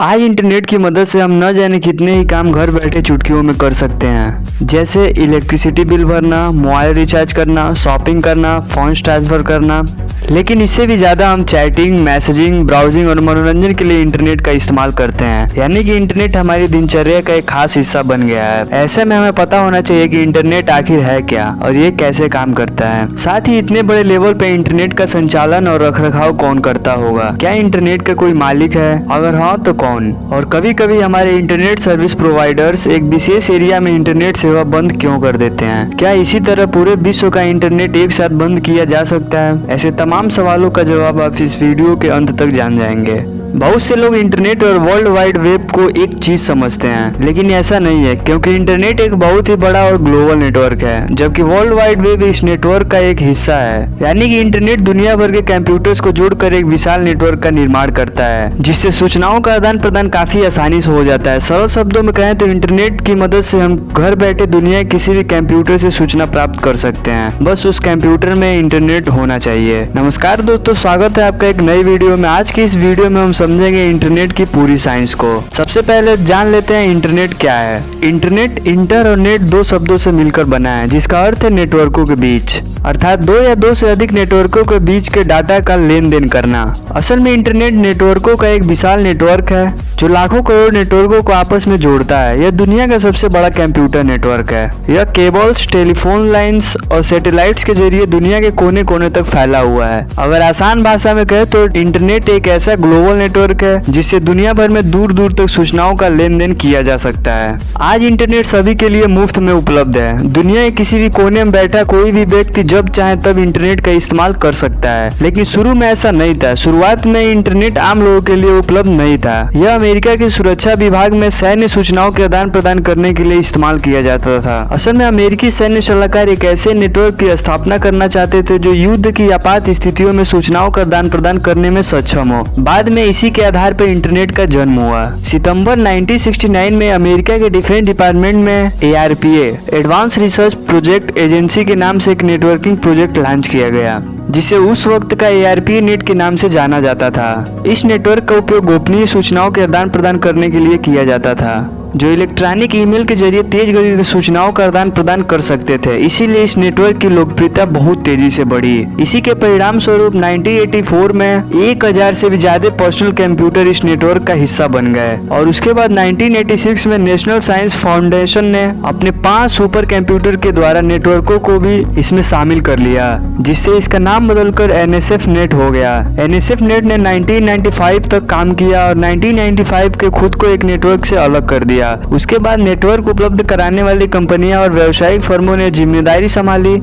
आज इंटरनेट की मदद से हम न जाने कितने ही काम घर बैठे चुटकियों में कर सकते हैं, जैसे इलेक्ट्रिसिटी बिल भरना, मोबाइल रिचार्ज करना, शॉपिंग करना, फंड्स ट्रांसफर करना। लेकिन इससे भी ज़्यादा हम चैटिंग, मैसेजिंग, ब्राउजिंग और मनोरंजन के लिए इंटरनेट का इस्तेमाल करते हैं। यानी कि इंटरनेट हमारी दिनचर्या का एक खास हिस्सा बन गया है। ऐसे में हमें पता होना चाहिए कि इंटरनेट आखिर है क्या और ये कैसे काम करता है। साथ ही इतने बड़े लेवल पे इंटरनेट का संचालन और रखरखाव कौन करता होगा? क्या इंटरनेट का कोई मालिक है? अगर हाँ तो कौन? और कभी कभी हमारे इंटरनेट सर्विस प्रोवाइडर्स एक विशेष एरिया में इंटरनेट सेवा बंद क्यों कर देते हैं? क्या इसी तरह पूरे विश्व का इंटरनेट एक साथ बंद किया जा सकता है? ऐसे तमाम सवालों का जवाब आप इस वीडियो के अंत तक जान जाएंगे। बहुत से लोग इंटरनेट और वर्ल्ड वाइड वेब को एक चीज समझते हैं, लेकिन ऐसा नहीं है, क्योंकि इंटरनेट एक बहुत ही बड़ा और ग्लोबल नेटवर्क है, जबकि वर्ल्ड वाइड वेब इस नेटवर्क का एक हिस्सा है। यानी कि इंटरनेट दुनिया भर के कंप्यूटर्स को जोड़कर एक विशाल नेटवर्क का निर्माण करता है, जिससे सूचनाओं का आदान प्रदान काफी आसानी से हो जाता है। सरल शब्दों में कहें तो इंटरनेट की मदद से हम घर बैठे दुनिया के किसी भी कंप्यूटर से सूचना प्राप्त कर सकते हैं, बस उस कंप्यूटर में इंटरनेट होना चाहिए। नमस्कार दोस्तों, स्वागत है आपका एक नई वीडियो में। आज की इस वीडियो में हम समझेंगे इंटरनेट की पूरी साइंस को। सबसे पहले जान लेते हैं इंटरनेट क्या है। इंटरनेट, इंटर और नेट दो शब्दों से मिलकर बना है, जिसका अर्थ है नेटवर्कों के बीच, अर्थात दो या दो से अधिक नेटवर्कों के बीच के डाटा का लेन देन करना। असल में इंटरनेट नेटवर्कों का एक विशाल नेटवर्क है जो लाखों करोड़ नेटवर्कों को आपस में जोड़ता है। यह दुनिया का सबसे बड़ा कंप्यूटर नेटवर्क है। यह केबल्स, टेलीफोन लाइंस और सैटेलाइट्स के जरिए दुनिया के कोने कोने तक फैला हुआ है। अगर आसान भाषा में कहें तो इंटरनेट एक ऐसा ग्लोबल नेटवर्क है जिससे दुनिया भर में दूर दूर तक सूचनाओं का लेन देन किया जा सकता है। आज इंटरनेट सभी के लिए मुफ्त में उपलब्ध है। दुनिया के किसी भी कोने में बैठा कोई भी व्यक्ति जब चाहे तब इंटरनेट का इस्तेमाल कर सकता है। लेकिन शुरू में ऐसा नहीं था। शुरुआत में इंटरनेट आम लोगों के लिए उपलब्ध नहीं था। यह अमेरिका के सुरक्षा विभाग में सैन्य सूचनाओं के आदान प्रदान करने के लिए इस्तेमाल किया जाता था। असल में अमेरिकी सैन्य सलाहकार एक ऐसे नेटवर्क की स्थापना करना चाहते थे जो युद्ध की आपात स्थितियों में सूचनाओं का आदान प्रदान करने में सक्षम हो। बाद में इसी के आधार पर इंटरनेट का जन्म हुआ। सितंबर 1969 में अमेरिका के डिफेंस डिपार्टमेंट में ARPA, advance research project agency के नाम से एक नेटवर्किंग प्रोजेक्ट लॉन्च किया गया, जिसे उस वक्त का ARPA नेट के नाम से जाना जाता था। इस नेटवर्क का उपयोग गोपनीय सूचनाओं के आदान प्रदान करने के लिए किया जाता था, जो इलेक्ट्रॉनिक ईमेल के जरिए तेज गति से सूचनाओं का आदान प्रदान कर सकते थे। इसीलिए इस नेटवर्क की लोकप्रियता बहुत तेजी से बढ़ी। इसी के परिणाम स्वरूप 1984 में 1000 से भी ज्यादा पर्सनल कंप्यूटर इस नेटवर्क का हिस्सा बन गए, और उसके बाद 1986 में नेशनल साइंस फाउंडेशन ने अपने 5 सुपर कंप्यूटर के द्वारा नेटवर्कों को भी इसमें शामिल कर लिया, जिससे इसका नाम बदलकर NSF नेट हो गया। NSF नेट ने 1995 तक काम किया और 1995 के खुद को एक नेटवर्क से अलग कर दिया। उसके बाद नेटवर्क उपलब्ध कराने वाली कंपनियां और व्यावसायिक फर्मों ने जिम्मेदारी संभाली।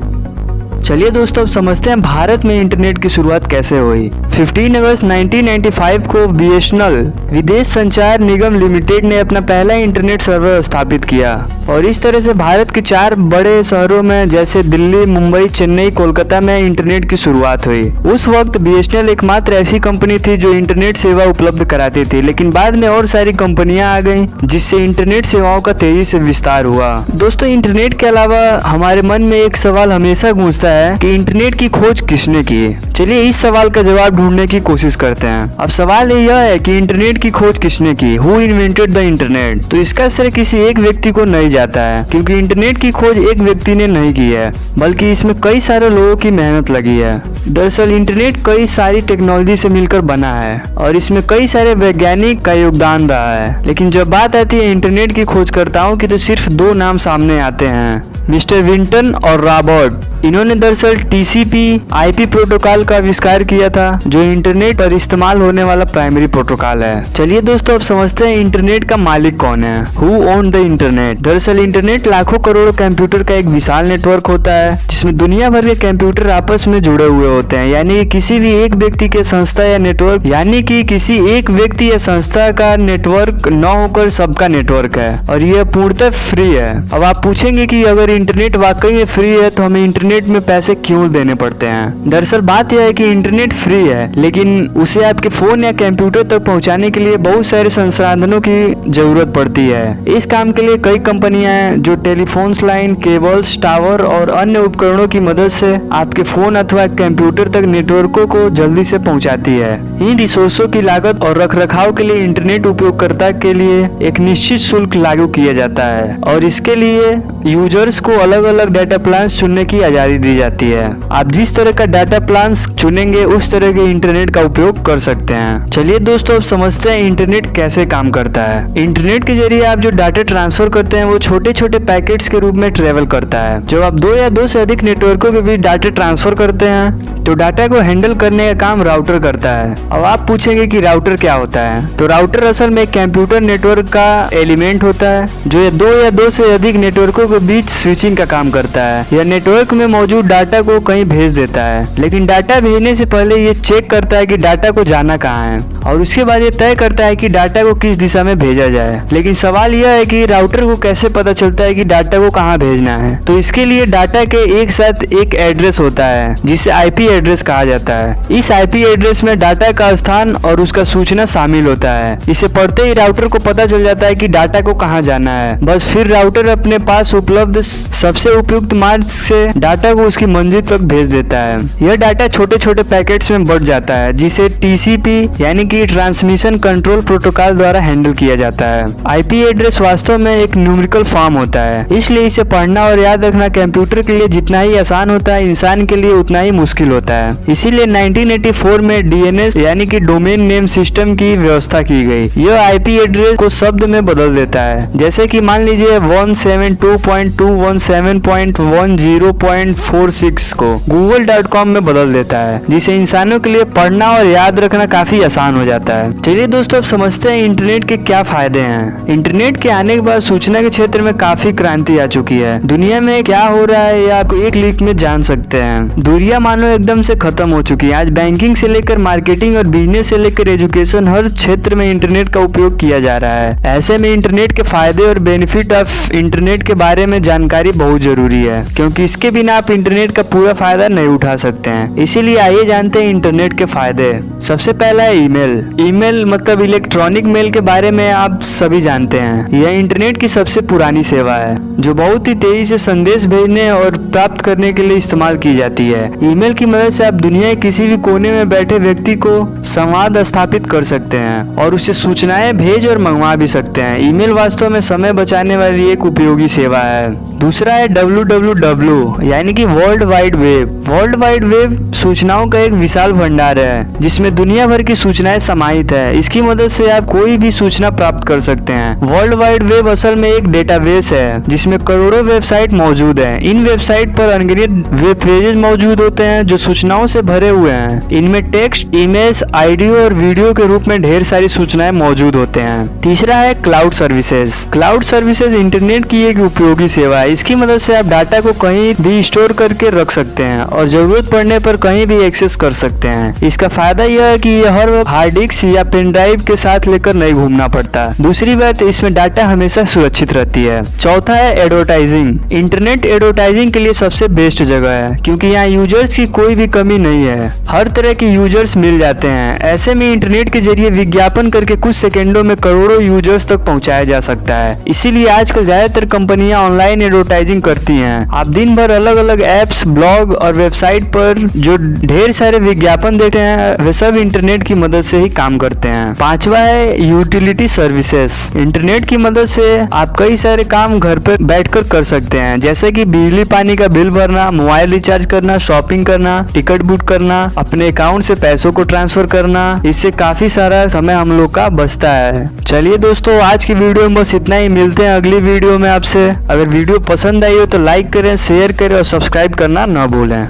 चलिए दोस्तों, अब समझते हैं भारत में इंटरनेट की शुरुआत कैसे हुई। 15 अगस्त 1995 को BSNL विदेश संचार निगम लिमिटेड ने अपना पहला इंटरनेट सर्वर स्थापित किया, और इस तरह से भारत के 4 बड़े शहरों में जैसे दिल्ली, मुंबई, चेन्नई, कोलकाता में इंटरनेट की शुरुआत हुई। उस वक्त BSNL एकमात्र ऐसी कंपनी थी जो इंटरनेट सेवा उपलब्ध कराती थी, लेकिन बाद में और सारी कंपनियां आ गईं, जिससे इंटरनेट सेवाओं का तेजी से विस्तार हुआ। दोस्तों, इंटरनेट के अलावा हमारे मन में एक सवाल हमेशा गूंजता है कि इंटरनेट की खोज किसने की। चलिए इस सवाल का जवाब ढूंढने की कोशिश करते हैं। अब सवाल यह है कि इंटरनेट की खोज किसने की। Who invented the internet? तो इसका श्रेय किसी एक व्यक्ति को नहीं जाता है, क्योंकि इंटरनेट की खोज एक व्यक्ति ने नहीं की है, बल्कि इसमें कई सारे लोगों की मेहनत लगी है। दरअसल इंटरनेट कई सारी टेक्नोलॉजी से मिलकर बना है, और इसमें कई सारे वैज्ञानिक का योगदान रहा है। लेकिन जब बात आती है इंटरनेट की खोजकर्ताओं की, तो सिर्फ 2 नाम सामने आते हैं, मिस्टर विंटन और रॉबर्ट। इन्होंने दरअसल TCP/IP प्रोटोकॉल का आविष्कार किया था, जो इंटरनेट पर इस्तेमाल होने वाला प्राइमरी प्रोटोकॉल है। चलिए दोस्तों, अब समझते हैं इंटरनेट का मालिक कौन है। Who own the internet? दरअसल इंटरनेट लाखों करोड़ों कंप्यूटर का एक विशाल नेटवर्क होता है, जिसमें दुनिया भर के कंप्यूटर आपस में जुड़े हुए होते हैं। यानी कि किसी भी एक व्यक्ति के संस्था या नेटवर्क, यानी कि किसी एक व्यक्ति या संस्था का नेटवर्क न होकर सबका नेटवर्क है, और यह पूर्णतः फ्री है। अब आप पूछेंगे कि अगर इंटरनेट वाकई में फ्री है तो हमें इंटरनेट में पैसे क्यों देने पड़ते हैं। दरअसल बात यह है कि इंटरनेट फ्री है, लेकिन उसे आपके फोन या कंप्यूटर तक पहुंचाने के लिए बहुत सारे संसाधनों की जरूरत पड़ती है। इस काम के लिए कई कंपनियां हैं जो टेलीफोन्स लाइन, केबल्स, टावर और अन्य उपकरणों की मदद से आपके फोन अथवा कंप्यूटर तक नेटवर्कों को जल्दी से पहुंचाती है। इन रिसोर्सों की लागत और रखरखाव के लिए इंटरनेट उपयोगकर्ता के लिए एक निश्चित शुल्क लागू किया जाता है और इसके लिए यूजर्स को अलग अलग डाटा प्लान चुनने की आजादी दी जाती है। आप जिस तरह का डाटा प्लान चुनेंगे उस तरह के इंटरनेट का उपयोग कर सकते हैं। चलिए दोस्तों, अब समझते हैं इंटरनेट कैसे काम करता है। इंटरनेट के जरिए आप जो डाटा ट्रांसफर करते हैं वो छोटे छोटे पैकेट्स के रूप में ट्रेवल करता है। जब आप दो या दो से अधिक नेटवर्कों के बीच डाटा ट्रांसफर करते हैं तो डाटा को हैंडल करने का काम राउटर करता है। अब आप पूछेंगे कि राउटर क्या होता है, तो राउटर असल में कंप्यूटर नेटवर्क का एलिमेंट होता है जो दो से अधिक नेटवर्कों के बीच स्विचिंग का काम करता है। यह नेटवर्क में मौजूद डाटा को कहीं भेज देता है, लेकिन डाटा भेजने से पहले ये चेक करता है कि डाटा को जाना कहाँ है और उसके बाद ये तय करता है कि डाटा को किस दिशा में भेजा जाए। लेकिन सवाल यह है कि राउटर को कैसे पता चलता है कि डाटा को कहाँ भेजना है। तो इसके लिए डाटा के एक साथ एक एड्रेस होता है जिसे आईपी एड्रेस कहा जाता है। इस आईपी एड्रेस में डाटा का स्थान और उसका सूचना शामिल होता है। इसे पढ़ते ही राउटर को पता चल जाता है कि डाटा को कहाँ जाना है। बस फिर राउटर अपने पास उपलब्ध सबसे उपयुक्त मार्ग से डाटा को उसकी मंजिल तक भेज देता है। यह डाटा छोटे छोटे पैकेट्स में बढ़ जाता है जिसे टीसीपी यानी कि ट्रांसमिशन कंट्रोल प्रोटोकॉल द्वारा हैंडल किया जाता है। आईपी एड्रेस वास्तव में एक न्यूमेरिकल फॉर्म होता है, इसलिए इसे पढ़ना और याद रखना कंप्यूटर के लिए जितना ही आसान होता है, इंसान के लिए उतना ही मुश्किल होता है। इसीलिए 1984 में डीएनएस यानी कि डोमेन नेम सिस्टम की व्यवस्था की गई। यह आईपी एड्रेस को शब्द में बदल देता है, जैसे कि मान लीजिए 172.217.10.46 को google.com में बदल देता है, जिसे इंसानों के लिए पढ़ना और याद रखना काफी आसान हो जाता है। चलिए दोस्तों, अब समझते हैं इंटरनेट के क्या फायदे हैं। इंटरनेट के आने के बाद सूचना के क्षेत्र में काफी क्रांति आ चुकी है। दुनिया में क्या हो रहा है ये आप एक क्लिक में जान सकते हैं। दूरियां मानो एकदम से खत्म हो चुकी है। आज बैंकिंग से लेकर मार्केटिंग और बिजनेस से लेकर एजुकेशन, हर क्षेत्र में इंटरनेट का उपयोग किया जा रहा है। ऐसे में इंटरनेट के फायदे और बेनिफिट ऑफ इंटरनेट के बारे में जानकारी बहुत जरूरी है, क्योंकि इसके बिना आप इंटरनेट का पूरा फायदा नहीं उठा सकते हैं। इसीलिए आइए जानते हैं इंटरनेट के फायदे। सबसे पहला है ईमेल। ईमेल मतलब इलेक्ट्रॉनिक मेल के बारे में आप सभी जानते हैं। यह इंटरनेट की सबसे पुरानी सेवा है जो बहुत ही तेजी से संदेश भेजने और प्राप्त करने के लिए इस्तेमाल की जाती है। ईमेल की मदद से आप दुनिया के किसी भी कोने में बैठे व्यक्ति को संवाद स्थापित कर सकते हैं और उससे सूचनाएं भेज और मंगवा भी सकते हैं। ईमेल वास्तव में समय बचाने वाली एक उपयोगी सेवा है। दूसरा है www यानी कि world wide web. World wide web सूचनाओं का एक विशाल भंडार है जिसमें दुनिया भर की सूचनाएं समाहित है। इसकी मदद से आप कोई भी सूचना प्राप्त कर सकते हैं। वर्ल्ड वाइड वेब असल में एक डेटाबेस है जिसमें करोड़ों वेबसाइट मौजूद है। इन वेबसाइट पर अनगिनत वेब पेजेस मौजूद होते हैं जो सूचनाओं से भरे हुए हैं। इनमें टेक्स्ट, इमेज, ऑडियो और वीडियो के रूप में ढेर सारी सूचनाएं मौजूद होते हैं। तीसरा है cloud services. Cloud services internet की एक उपयोगी सेवा है। इसकी मदद से आप डाटा को कहीं भी स्टोर करके रख सकते हैं और जरूरत पड़ने पर कहीं भी एक्सेस कर सकते हैं। इसका फायदा यह है कि यह हर वक्त हार्ड डिस्क या पेन ड्राइव के साथ लेकर नहीं घूमना पड़ता। दूसरी बात, इसमें डाटा हमेशा सुरक्षित रहती है। चौथा है एडवर्टाइजिंग। इंटरनेट एडवर्टाइजिंग के लिए सबसे बेस्ट जगह है क्योंकि यहाँ यूजर्स की कोई भी कमी नहीं है। हर तरह के यूजर्स मिल जाते हैं। ऐसे में इंटरनेट के जरिए विज्ञापन करके कुछ सेकंडों में करोड़ों यूजर्स तक पहुंचाया जा सकता है। इसीलिए आजकल ज्यादातर कंपनियां ऑनलाइन एडवर्टाइजिंग करती हैं। आप दिन भर अलग अलग एप्स, ब्लॉग और वेबसाइट पर जो ढेर सारे विज्ञापन देखते हैं वे सब इंटरनेट की मदद से ही काम करते हैं। पांचवा है यूटिलिटी सर्विसेज। इंटरनेट की मदद से आप कई सारे काम घर पर बैठकर कर सकते हैं, जैसे कि बिजली पानी का बिल भरना, मोबाइल रिचार्ज करना, शॉपिंग करना, टिकट बुक करना, अपने अकाउंट से पैसों को ट्रांसफर करना। इससे काफी सारा समय हम लोग का बचता है। चलिए दोस्तों, आज की वीडियो में बस इतना ही। मिलते हैं अगली वीडियो में आपसे। अगर वीडियो पसंद आई हो तो लाइक करें, शेयर करें और सब्सक्राइब करना न भूलें।